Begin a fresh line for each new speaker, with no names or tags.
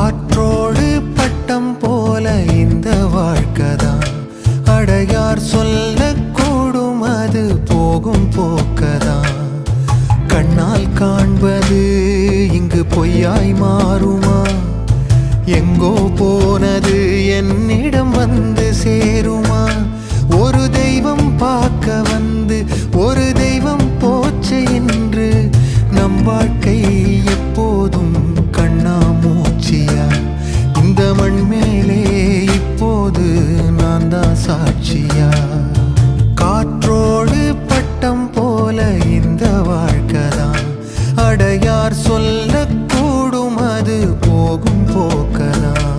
காற்றோடு பட்டம் போல இந்த வாழ்க்கைதான். அடையார் சொல்லக்கூடும் அது போகும் போக்கதான். கண்ணால் காண்பது இங்கு பொய்யாய் மாறுமா? எங்கோ போனது என்னிடம் வந்து சேருமா? ஒரு தெய்வம் பார்க்க வந்து ஒரு தெய்வம் போச்சு என்று நம் வாழ்க்கை எப்போதும் கண்ணாமூச்சியா? இந்த மண் மேலே இப்போது நான் தான் சாட்சியா? காற்றோடு பட்டம் போல இந்த வாழ்க்கைதான். அடையார் சொல்லக்கூடும் அது போகும் போக்கதான்.